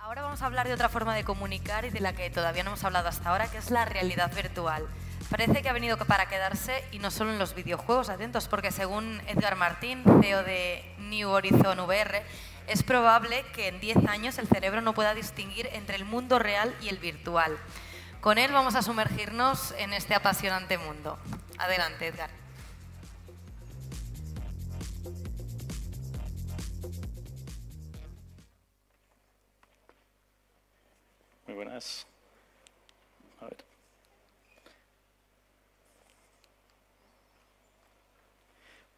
Ahora vamos a hablar de otra forma de comunicar y de la que todavía no hemos hablado hasta ahora, que es la realidad virtual. Parece que ha venido para quedarse y no solo en los videojuegos, atentos, porque según Edgar Martín, CEO de New Horizon VR, es probable que en 10 años el cerebro no pueda distinguir entre el mundo real y el virtual. Con él vamos a sumergirnos en este apasionante mundo. Adelante, Edgar. Muy buenas. A ver.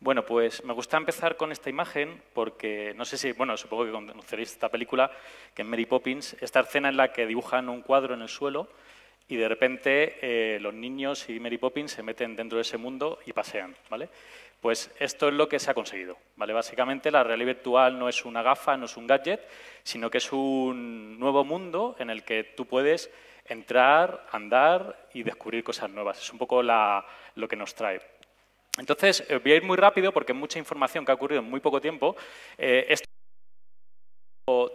Bueno, pues me gusta empezar con esta imagen porque, no sé si, bueno, supongo que conoceréis esta película, que es Mary Poppins, esta escena en la que dibujan un cuadro en el suelo y de repente los niños y Mary Poppins se meten dentro de ese mundo y pasean, ¿vale? Pues esto es lo que se ha conseguido, ¿vale? Básicamente la realidad virtual no es una gafa, no es un gadget, sino que es un nuevo mundo en el que tú puedes entrar, andar y descubrir cosas nuevas. Es un poco lo que nos trae. Entonces, voy a ir muy rápido porque es mucha información que ha ocurrido en muy poco tiempo. Esto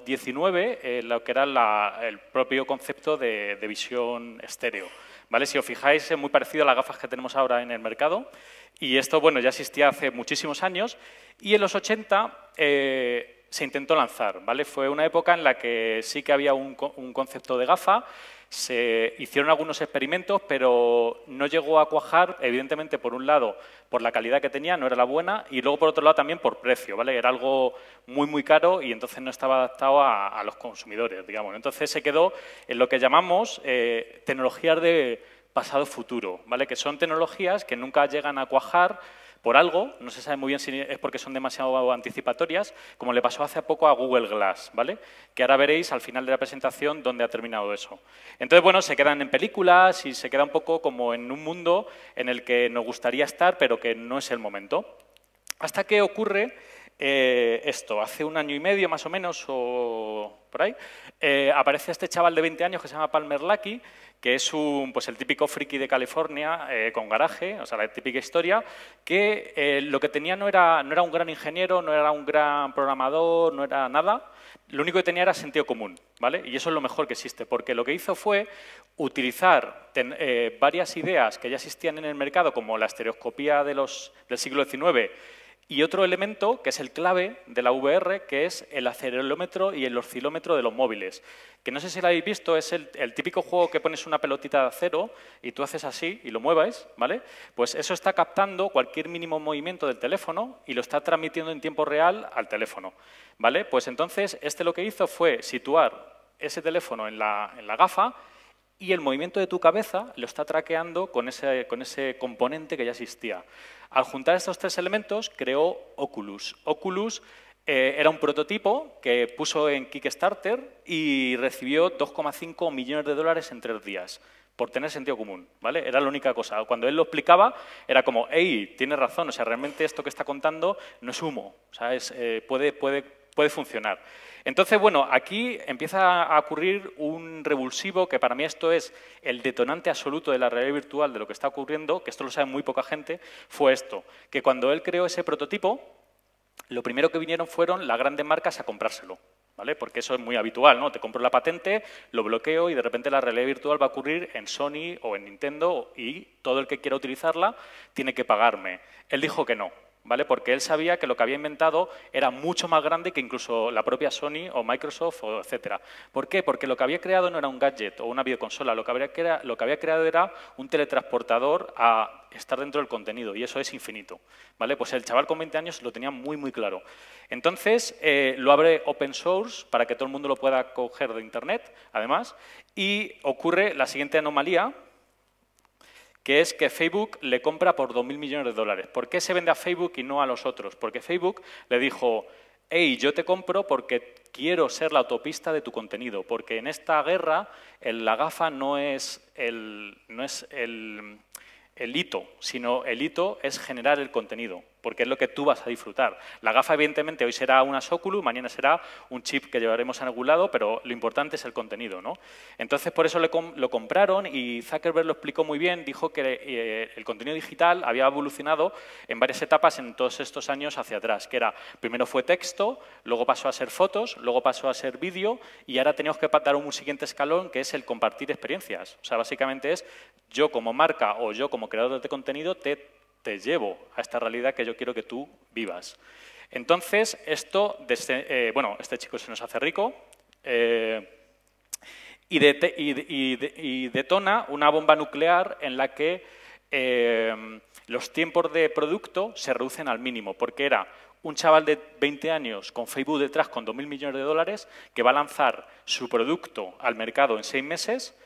19, lo que era el propio concepto de visión estéreo. ¿Vale? Si os fijáis, es muy parecido a las gafas que tenemos ahora en el mercado. Y esto, bueno, ya existía hace muchísimos años. Y en los 80 se intentó lanzar, ¿vale? Fue una época en la que sí que había un concepto de gafa. Se hicieron algunos experimentos, pero no llegó a cuajar, evidentemente, por un lado, por la calidad que tenía, no era la buena, y luego, por otro lado, también por precio, ¿vale? Era algo muy, muy caro y entonces no estaba adaptado a los consumidores, digamos. Entonces se quedó en lo que llamamos tecnologías de pasado-futuro, ¿vale? Que son tecnologías que nunca llegan a cuajar por algo, no se sabe muy bien si es porque son demasiado anticipatorias, como le pasó hace poco a Google Glass, ¿vale? Que ahora veréis al final de la presentación dónde ha terminado eso. Entonces, bueno, se quedan en películas y se queda un poco como en un mundo en el que nos gustaría estar, pero que no es el momento. Hasta que ocurre esto, hace un año y medio más o menos, o por ahí, aparece este chaval de 20 años que se llama Palmer Luckey, que es pues el típico friki de California con garaje, o sea, la típica historia, que lo que tenía no era un gran ingeniero, no era un gran programador, no era nada, lo único que tenía era sentido común, ¿vale? Y eso es lo mejor que existe, porque lo que hizo fue utilizar varias ideas que ya existían en el mercado, como la estereoscopía del siglo XIX, y otro elemento, que es el clave de la VR, que es el acelerómetro y el oscilómetro de los móviles. Que no sé si lo habéis visto, es el típico juego que pones una pelotita de acero y tú haces así y lo mueves, ¿vale? Pues eso está captando cualquier mínimo movimiento del teléfono y lo está transmitiendo en tiempo real al teléfono, ¿vale? Pues entonces, lo que hizo fue situar ese teléfono en la gafa y el movimiento de tu cabeza lo está traqueando con ese componente que ya existía. Al juntar estos tres elementos, creó Oculus. Oculus era un prototipo que puso en Kickstarter y recibió 2,5 millones de dólares en 3 días, por tener sentido común, ¿vale? Era la única cosa. Cuando él lo explicaba, era como, hey, tienes razón, o sea, realmente esto que está contando no es humo, o sea, puede funcionar. Entonces, bueno, aquí empieza a ocurrir un revulsivo, que para mí esto es el detonante absoluto de la realidad virtual de lo que está ocurriendo, que esto lo sabe muy poca gente, fue esto, que cuando él creó ese prototipo, lo primero que vinieron fueron las grandes marcas a comprárselo, ¿vale? Porque eso es muy habitual, ¿no? Te compro la patente, lo bloqueo y de repente la realidad virtual va a ocurrir en Sony o en Nintendo y todo el que quiera utilizarla tiene que pagarme. Él dijo que no, ¿vale? Porque él sabía que lo que había inventado era mucho más grande que incluso la propia Sony o Microsoft, etcétera. ¿Por qué? Porque lo que había creado no era un gadget o una videoconsola, lo que había creado era un teletransportador a estar dentro del contenido, y eso es infinito, ¿vale? Pues el chaval con 20 años lo tenía muy, muy claro. Entonces, lo abre open source para que todo el mundo lo pueda coger de Internet, además, y ocurre la siguiente anomalía, que es que Facebook le compra por 2.000 millones de dólares. ¿Por qué se vende a Facebook y no a los otros? Porque Facebook le dijo, hey, yo te compro porque quiero ser la autopista de tu contenido, porque en esta guerra la gafa no es el hito, sino el hito es generar el contenido. porque es lo que tú vas a disfrutar. La gafa, evidentemente, hoy será una Oculus, mañana será un chip que llevaremos en algún lado, pero lo importante es el contenido, ¿no? Entonces, por eso lo compraron y Zuckerberg lo explicó muy bien, dijo que el contenido digital había evolucionado en varias etapas en todos estos años hacia atrás, que era, primero fue texto, luego pasó a ser fotos, luego pasó a ser vídeo y ahora tenemos que dar un siguiente escalón, que es el compartir experiencias. O sea, básicamente es yo como marca o yo como creador de contenido te llevo a esta realidad que yo quiero que tú vivas. Entonces, esto, bueno, este chico se nos hace rico y detona una bomba nuclear en la que los tiempos de producto se reducen al mínimo, porque era un chaval de 20 años con Facebook detrás con 2.000 millones de dólares que va a lanzar su producto al mercado en 6 meses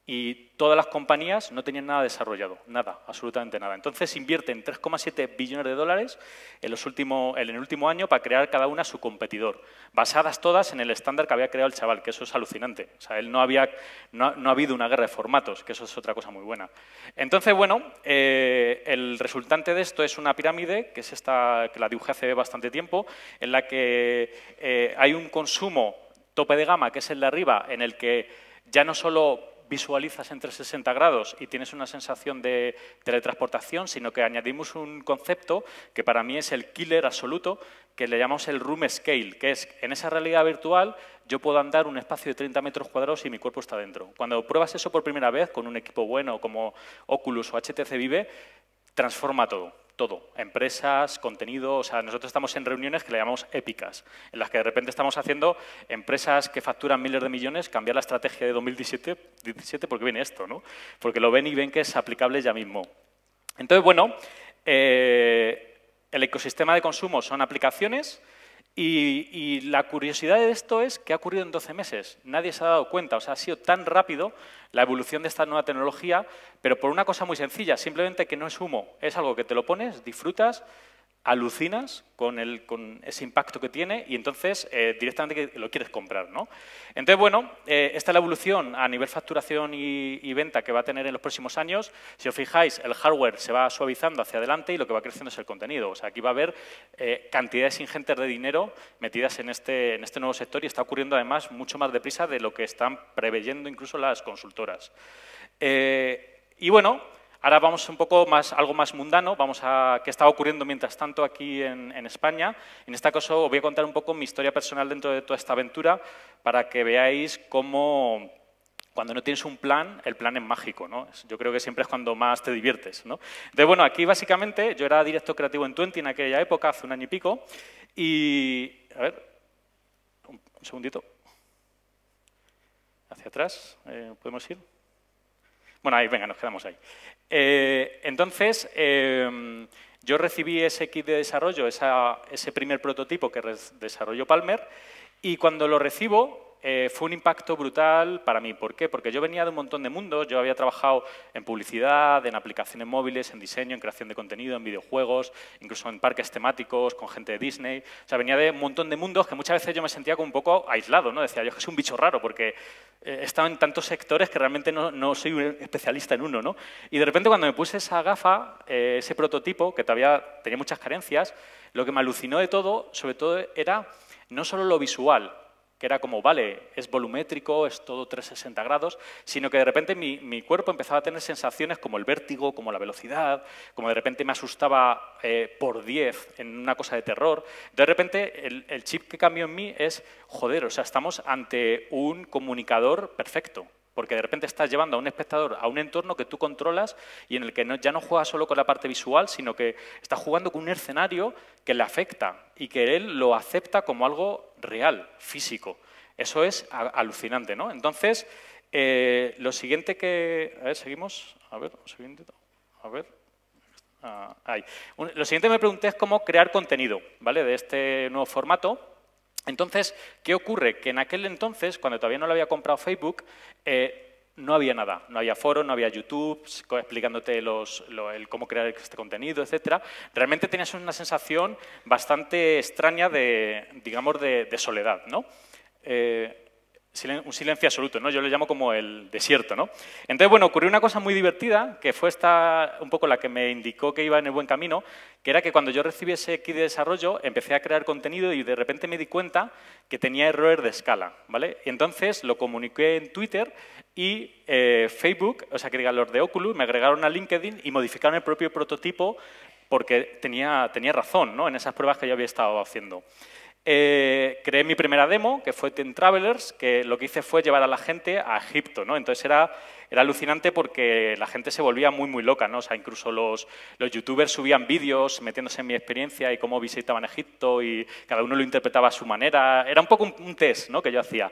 y todas las compañías no tenían nada desarrollado, nada, absolutamente nada. Entonces invierten 3,7 billones de dólares en el último año para crear cada una su competidor, basadas todas en el estándar que había creado el chaval, que eso es alucinante. O sea, no ha habido una guerra de formatos, que eso es otra cosa muy buena. Entonces, bueno, el resultante de esto es una pirámide, que es esta, que la dibujé hace bastante tiempo, en la que hay un consumo tope de gama, que es el de arriba, en el que ya no solo visualizas en 360 grados y tienes una sensación de teletransportación, sino que añadimos un concepto que para mí es el killer absoluto, que le llamamos el room scale, que es, en esa realidad virtual, yo puedo andar un espacio de 30 metros cuadrados y mi cuerpo está dentro. Cuando pruebas eso por primera vez, con un equipo bueno como Oculus o HTC Vive, transforma todo. Todo, empresas, contenido, o sea, nosotros estamos en reuniones que le llamamos épicas, en las que de repente estamos haciendo empresas que facturan miles de millones, cambiar la estrategia de 2017 porque viene esto, ¿no? Porque lo ven y ven que es aplicable ya mismo. Entonces, bueno, el ecosistema de consumo son aplicaciones y la curiosidad de esto es que ha ocurrido en 12 meses. Nadie se ha dado cuenta, o sea, ha sido tan rápido la evolución de esta nueva tecnología, pero por una cosa muy sencilla, simplemente que no es humo, es algo que te lo pones, disfrutas, alucinas con ese impacto que tiene y entonces directamente lo quieres comprar, ¿no? Entonces, bueno, esta es la evolución a nivel facturación y venta que va a tener en los próximos años. Si os fijáis, el hardware se va suavizando hacia adelante y lo que va creciendo es el contenido. O sea, aquí va a haber cantidades ingentes de dinero metidas en este nuevo sector y está ocurriendo además mucho más deprisa de lo que están preveyendo incluso las consultoras. Y bueno, ahora vamos un poco más, algo más mundano, qué está ocurriendo mientras tanto aquí en España. En este caso os voy a contar un poco mi historia personal dentro de toda esta aventura para que veáis cómo cuando no tienes un plan, el plan es mágico, ¿no? Yo creo que siempre es cuando más te diviertes, ¿no? Entonces, bueno, aquí básicamente yo era director creativo en Twenty en aquella época, hace 1 año y pico, y, a ver, un segundito, hacia atrás, ¿podemos ir? Bueno, ahí, venga, nos quedamos ahí. Entonces, yo recibí ese kit de desarrollo, ese primer prototipo que desarrolló Palmer, y cuando lo recibo fue un impacto brutal para mí. ¿Por qué? Porque yo venía de un montón de mundos, yo había trabajado en publicidad, en aplicaciones móviles, en diseño, en creación de contenido, en videojuegos, incluso en parques temáticos, con gente de Disney. O sea, venía de un montón de mundos que muchas veces yo me sentía como un poco aislado, ¿no? Decía, yo que soy un bicho raro porque he estado en tantos sectores que realmente no soy un especialista en uno, ¿no? Y de repente cuando me puse esa gafa, ese prototipo, que todavía tenía muchas carencias, lo que me alucinó de todo, sobre todo, era no solo lo visual, que era como, vale, es volumétrico, es todo 360 grados, sino que de repente mi cuerpo empezaba a tener sensaciones como el vértigo, como la velocidad, como de repente me asustaba por 10 en una cosa de terror. De repente el chip que cambió en mí es, joder, o sea, estamos ante un comunicador perfecto. Porque de repente estás llevando a un espectador a un entorno que tú controlas y en el que ya no juegas solo con la parte visual, sino que estás jugando con un escenario que le afecta y que él lo acepta como algo real, físico. Eso es alucinante, ¿no? Entonces, lo siguiente que... A ver, seguimos. A ver, un segundito. A ver. Ahí. Lo siguiente que me pregunté es cómo crear contenido, ¿vale? De este nuevo formato. Entonces, ¿qué ocurre? Que en aquel entonces, cuando todavía no lo había comprado Facebook, no había nada. No había foros, no había YouTube explicándote el cómo crear este contenido, etcétera. Realmente tenías una sensación bastante extraña de, digamos, de soledad, ¿no? un silencio absoluto, ¿no? Yo lo llamo como el desierto, ¿no? Entonces, bueno, ocurrió una cosa muy divertida, que fue esta un poco la que me indicó que iba en el buen camino, que era que cuando yo recibí ese kit de desarrollo, empecé a crear contenido y de repente me di cuenta que tenía errores de escala, ¿vale? Y entonces lo comuniqué en Twitter y Facebook, o sea, que digan los de Oculus, me agregaron a LinkedIn y modificaron el propio prototipo porque tenía razón, ¿no? En esas pruebas que yo había estado haciendo. Creé mi primera demo, que fue Ten Travelers, que lo que hice fue llevar a la gente a Egipto, ¿no? Entonces era alucinante porque la gente se volvía muy, muy loca, ¿no? O sea, incluso los youtubers subían vídeos metiéndose en mi experiencia y cómo visitaban Egipto y cada uno lo interpretaba a su manera. Era un poco un test, ¿no?, que yo hacía.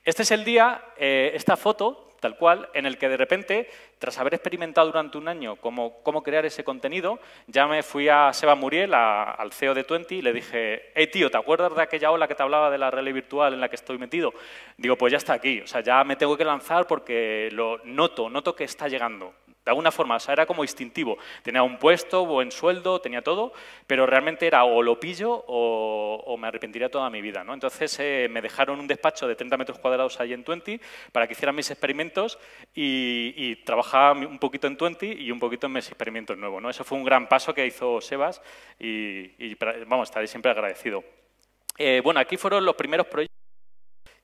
Este es el día, esta foto, tal cual, en el que de repente, tras haber experimentado durante un año cómo crear ese contenido, ya me fui a Seba Muriel, al CEO de Twenty, y le dije, hey tío, ¿te acuerdas de aquella ola que te hablaba de la realidad virtual en la que estoy metido? Digo, pues ya está aquí, o sea, ya me tengo que lanzar porque lo noto que está llegando. De alguna forma, o sea, era como instintivo. Tenía un puesto, buen sueldo, tenía todo, pero realmente era o lo pillo o me arrepentiría toda mi vida, ¿no? Entonces me dejaron un despacho de 30 metros cuadrados ahí en Twenty para que hiciera mis experimentos y trabajaba un poquito en Twenty y un poquito en mis experimentos nuevos, ¿no? Eso fue un gran paso que hizo Sebas y vamos, estaré siempre agradecido. Bueno, aquí fueron los primeros proyectos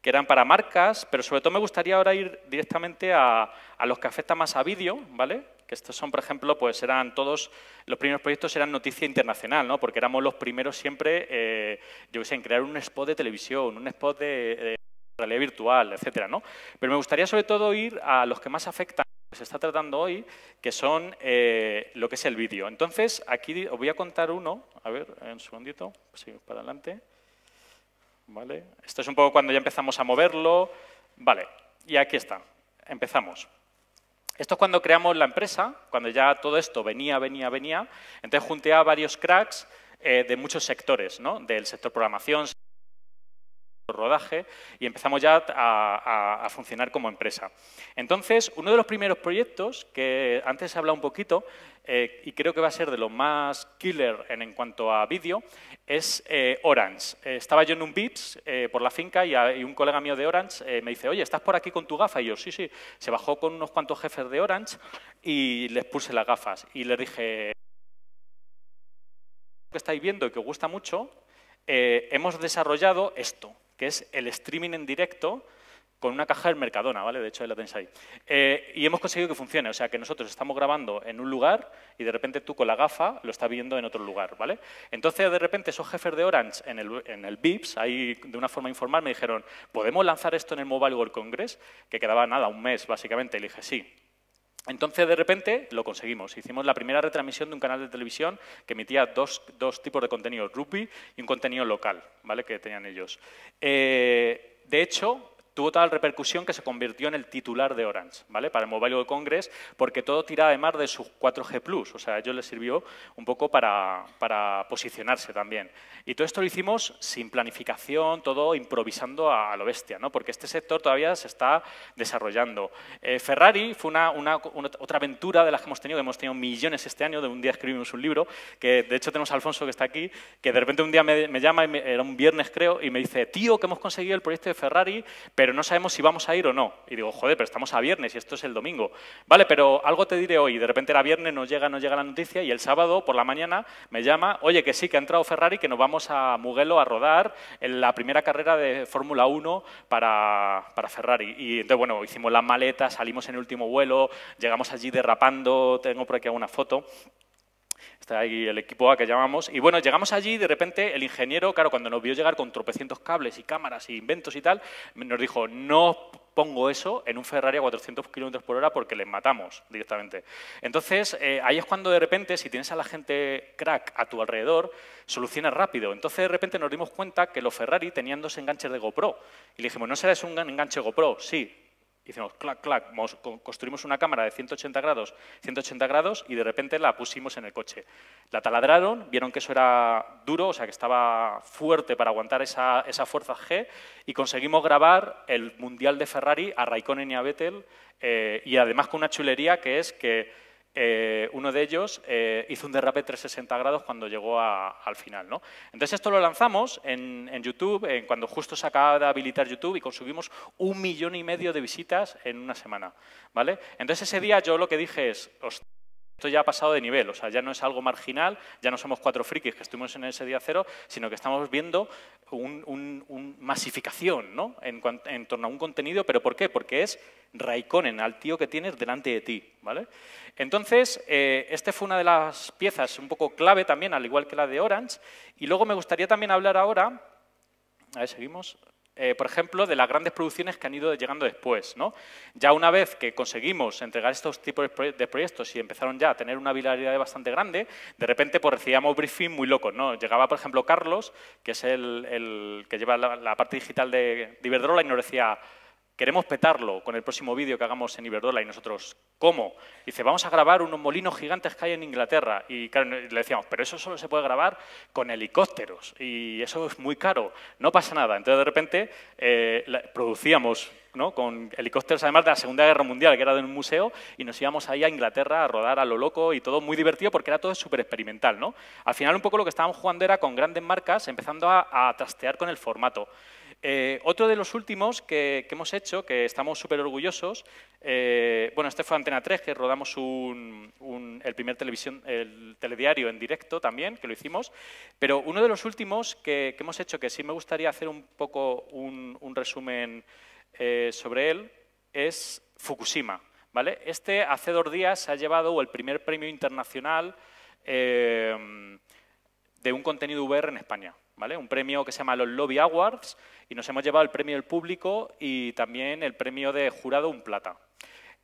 que eran para marcas, pero sobre todo me gustaría ahora ir directamente a los que afectan más a vídeo, ¿vale? Que estos son, por ejemplo, pues eran todos, los primeros proyectos eran noticia internacional, ¿no? Porque éramos los primeros siempre, yo qué sé, en crear un spot de televisión, un spot de realidad virtual, etcétera, ¿no? Pero me gustaría sobre todo ir a los que más afectan, que se está tratando hoy, que son lo que es el vídeo. Entonces, aquí os voy a contar uno, a ver, un segundito, seguimos para adelante. ¿Vale? Esto es un poco cuando ya empezamos a moverlo. Vale, y aquí está. Empezamos. Esto es cuando creamos la empresa, cuando ya todo esto venía. Entonces junté a varios cracks de muchos sectores, ¿no? Del sector programación, rodaje, y empezamos ya a funcionar como empresa. Entonces, uno de los primeros proyectos, que antes he hablado un poquito, y creo que va a ser de los más killer en cuanto a vídeo, es Orange. Estaba yo en un Vips por la finca y un colega mío de Orange me dice, oye, ¿estás por aquí con tu gafa? Y yo, sí, sí. Se bajó con unos cuantos jefes de Orange y les puse las gafas. Y les dije, que estáis viendo y que os gusta mucho, hemos desarrollado esto, que es el streaming en directo con una caja del Mercadona, ¿vale? De hecho, ahí la tenéis ahí. Y hemos conseguido que funcione, o sea, que nosotros estamos grabando en un lugar y de repente tú con la gafa lo estás viendo en otro lugar, ¿vale? Entonces, de repente, esos jefes de Orange en el Vips, ahí de una forma informal, me dijeron, ¿podemos lanzar esto en el Mobile World Congress? Que quedaba nada, un mes, básicamente. Y le dije, sí. Entonces, de repente, lo conseguimos. Hicimos la primera retransmisión de un canal de televisión que emitía dos tipos de contenido, rugby y un contenido local, ¿vale?, que tenían ellos. De hecho, tuvo tal repercusión que se convirtió en el titular de Orange, ¿vale?, para el Mobile World Congress, porque todo tiraba además de sus 4G+. O sea, a ellos les sirvió un poco para posicionarse también. Y todo esto lo hicimos sin planificación, todo improvisando a lo bestia, ¿no?, porque este sector todavía se está desarrollando. Ferrari fue otra aventura de las que hemos tenido millones este año. De un día escribimos un libro, que de hecho tenemos a Alfonso que está aquí, que de repente un día me llama, era un viernes creo, y me dice, tío, que hemos conseguido el proyecto de Ferrari, pero no sabemos si vamos a ir o no. Y digo, joder, pero estamos a viernes y esto es el domingo. Vale, pero algo te diré hoy. De repente era viernes, no llega la noticia, y el sábado por la mañana me llama, oye, que sí, que ha entrado Ferrari, que nos vamos a Mugello a rodar en la primera carrera de Fórmula 1 para Ferrari. Y entonces, bueno, hicimos las maletas, salimos en el último vuelo, llegamos allí derrapando, tengo por aquí alguna foto. Está ahí el equipo A que llamamos. Y bueno, llegamos allí y de repente el ingeniero, claro, cuando nos vio llegar con tropecientos cables y cámaras y inventos y tal, nos dijo, no pongo eso en un Ferrari a 400 km/h porque les matamos directamente. Entonces, ahí es cuando de repente, si tienes a la gente crack a tu alrededor, solucionas rápido. Entonces, de repente nos dimos cuenta que los Ferrari tenían 2 enganches de GoPro. Y le dijimos, ¿no será eso un enganche GoPro? Sí. Hicimos clac, clac, construimos una cámara de 180 grados y de repente la pusimos en el coche. La taladraron, vieron que eso era duro, o sea que estaba fuerte para aguantar esa fuerza G, y conseguimos grabar el Mundial de Ferrari a Raikkonen y a Vettel, y además con una chulería que es que uno de ellos hizo un derrape 360 grados cuando llegó al final, ¿no? Entonces esto lo lanzamos en YouTube, cuando justo se acaba de habilitar YouTube, y conseguimos 1,5 millones de visitas en una semana, ¿vale? Entonces ese día yo lo que dije es, esto ya ha pasado de nivel, o sea, ya no es algo marginal, ya no somos 4 frikis que estuvimos en ese día cero, sino que estamos viendo una masificación, ¿no? en torno a un contenido. ¿Pero por qué? Porque es Raikkonen, al tío que tienes delante de ti, ¿vale? Entonces, este fue una de las piezas un poco clave también, al igual que la de Orange. Y luego me gustaría también hablar ahora, a ver, seguimos, por ejemplo, de las grandes producciones que han ido llegando después, ¿no? Ya una vez que conseguimos entregar estos tipos de proyectos y empezaron ya a tener una viralidad bastante grande, de repente pues recibíamos briefing muy locos, ¿no? Llegaba, por ejemplo, Carlos, que es el que lleva la parte digital de Iberdrola, y nos decía, queremos petarlo con el próximo vídeo que hagamos en Iberdrola. Y nosotros, ¿cómo? Dice, vamos a grabar unos molinos gigantes que hay en Inglaterra. Y claro, le decíamos, pero eso solo se puede grabar con helicópteros y eso es muy caro, no pasa nada. Entonces, de repente, producíamos, ¿no?, con helicópteros, además de la Segunda Guerra Mundial, que era de un museo, y nos íbamos ahí a Inglaterra a rodar a lo loco, y todo muy divertido porque era todo súper experimental, ¿no? Al final, un poco lo que estábamos jugando era con grandes marcas, empezando a trastear con el formato. Otro de los últimos que hemos hecho, que estamos súper orgullosos, bueno, este fue Antena 3, que rodamos el primer telediario en directo también, que lo hicimos, pero uno de los últimos que hemos hecho, que sí me gustaría hacer un poco un resumen sobre él, es Fukushima, ¿vale? Este hace 2 días se ha llevado el primer premio internacional de un contenido VR en España, ¿vale? Un premio que se llama los Lobby Awards, y nos hemos llevado el premio del público y también el premio de jurado, un plata.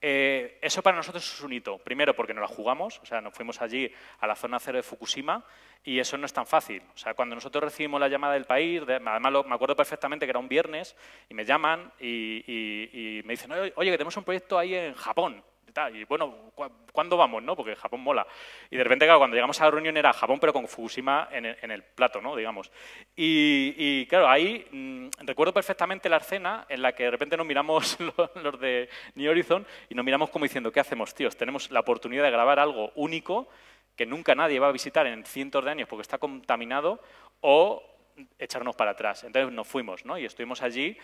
Eso para nosotros es un hito. Primero, porque nos la jugamos, o sea, nos fuimos allí a la zona cero de Fukushima, y eso no es tan fácil. O sea, cuando nosotros recibimos la llamada del país, además me acuerdo perfectamente que era un viernes, y me llaman y me dicen, oye, que tenemos un proyecto ahí en Japón. Y bueno, ¿cuándo vamos, no? Porque Japón mola. Y de repente, claro, cuando llegamos a la reunión era Japón, pero con Fukushima en el plato, ¿no?, digamos. Y claro, ahí recuerdo perfectamente la escena en la que de repente nos miramos los de New Horizon y nos miramos como diciendo, ¿qué hacemos, tíos? Tenemos la oportunidad de grabar algo único que nunca nadie va a visitar en cientos de años porque está contaminado, o echarnos para atrás. Entonces nos fuimos, ¿no? Y estuvimos allí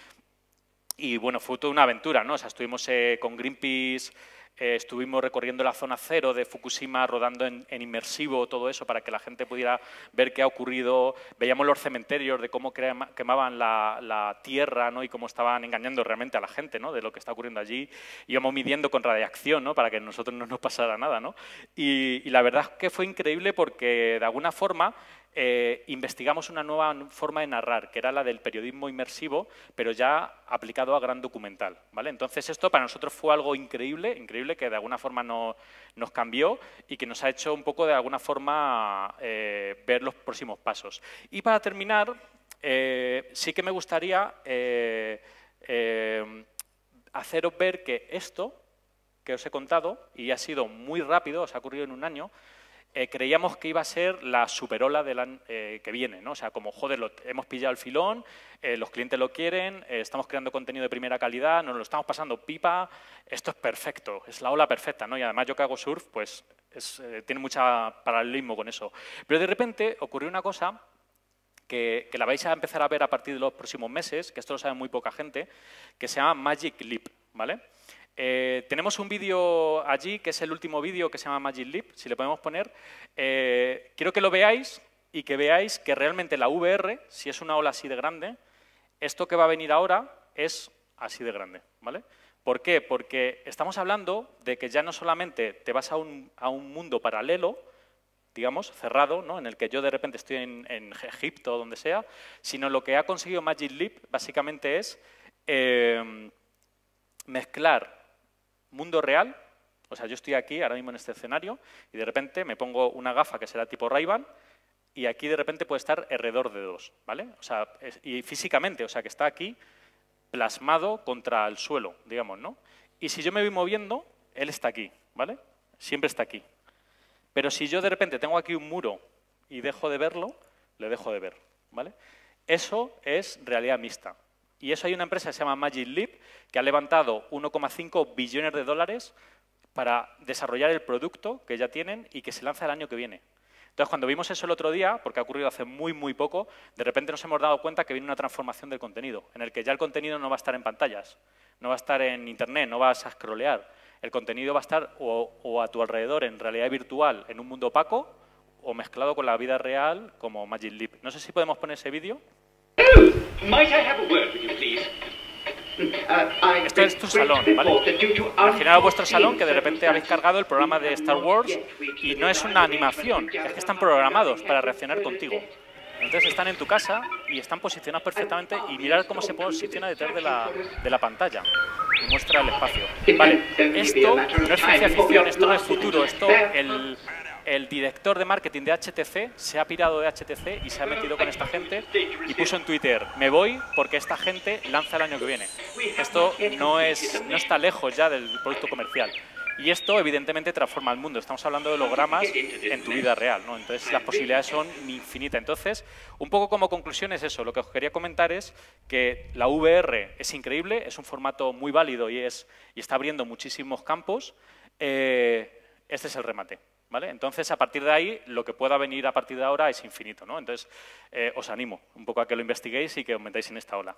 y, bueno, fue toda una aventura, ¿no? O sea, estuvimos con Greenpeace, estuvimos recorriendo la zona cero de Fukushima, rodando en inmersivo todo eso para que la gente pudiera ver qué ha ocurrido. Veíamos los cementerios de cómo quemaban la tierra, ¿no?, y cómo estaban engañando realmente a la gente, ¿no?, de lo que está ocurriendo allí. Íbamos midiendo con radiación, ¿no?, para que a nosotros no nos pasara nada, ¿no? Y la verdad es que fue increíble porque, de alguna forma, investigamos una nueva forma de narrar, que era la del periodismo inmersivo, pero ya aplicado a gran documental, ¿vale? Entonces esto para nosotros fue algo increíble, que de alguna forma nos cambió y que nos ha hecho un poco de alguna forma ver los próximos pasos. Y para terminar, sí que me gustaría haceros ver que esto que os he contado, y ha sido muy rápido, os ha ocurrido en un año, creíamos que iba a ser la superola del que viene, ¿no? O sea, como, joder, hemos pillado el filón, los clientes lo quieren, estamos creando contenido de primera calidad, nos lo estamos pasando pipa, esto es perfecto, es la ola perfecta, ¿no? Y además yo que hago surf, pues tiene mucho paralelismo con eso. Pero de repente ocurrió una cosa que la vais a empezar a ver a partir de los próximos meses, que esto lo sabe muy poca gente, que se llama Magic Leap, ¿vale? Tenemos un vídeo allí, que es el último vídeo, que se llama Magic Leap, si le podemos poner. Quiero que lo veáis y que veáis que realmente la VR, si es una ola así de grande, esto que va a venir ahora es así de grande, ¿vale? ¿Por qué? Porque estamos hablando de que ya no solamente te vas a un mundo paralelo, digamos, cerrado, ¿no?, en el que yo de repente estoy en Egipto o donde sea, sino lo que ha conseguido Magic Leap básicamente es mezclar mundo real, o sea, yo estoy aquí ahora mismo en este escenario y de repente me pongo una gafa que será tipo Ray-Ban y aquí de repente puede estar R2D2, ¿vale? O sea, y físicamente, o sea, que está aquí plasmado contra el suelo, digamos, ¿no? Y si yo me voy moviendo, él está aquí, ¿vale? Siempre está aquí. Pero si yo de repente tengo aquí un muro y dejo de verlo, le dejo de ver, ¿vale? Eso es realidad mixta. Y eso hay una empresa que se llama Magic Leap, que ha levantado 1,5 billones de dólares para desarrollar el producto que ya tienen y que se lanza el año que viene. Entonces, cuando vimos eso el otro día, porque ha ocurrido hace muy poco, de repente nos hemos dado cuenta que viene una transformación del contenido, en el que ya el contenido no va a estar en pantallas, no va a estar en Internet, no vas a scrollear. El contenido va a estar o a tu alrededor en realidad virtual, en un mundo opaco, o mezclado con la vida real como Magic Leap. No sé si podemos poner ese vídeo. Might I have a word with you, please? Esto es tu salón, ¿vale? Imaginaos vuestro salón que de repente habéis cargado el programa de Star Wars y no es una animación, es que están programados para reaccionar contigo. Entonces están en tu casa y están posicionados perfectamente y mirad cómo se posiciona detrás de la pantalla y muestra el espacio. Vale, esto no es ciencia ficción, esto no es futuro, esto el director de marketing de HTC se ha pirado de HTC y se ha metido con esta gente y puso en Twitter: me voy porque esta gente lanza el año que viene. Esto no está lejos ya del producto comercial. Y esto, evidentemente, transforma el mundo. Estamos hablando de hologramas en tu vida real, ¿no? Entonces, las posibilidades son infinitas. Entonces, un poco como conclusión es eso. Lo que os quería comentar es que la VR es increíble, es un formato muy válido y está abriendo muchísimos campos. Este es el remate, ¿vale? Entonces, a partir de ahí, lo que pueda venir a partir de ahora es infinito, ¿no? Entonces, os animo un poco a que lo investiguéis y que os metáis en esta ola.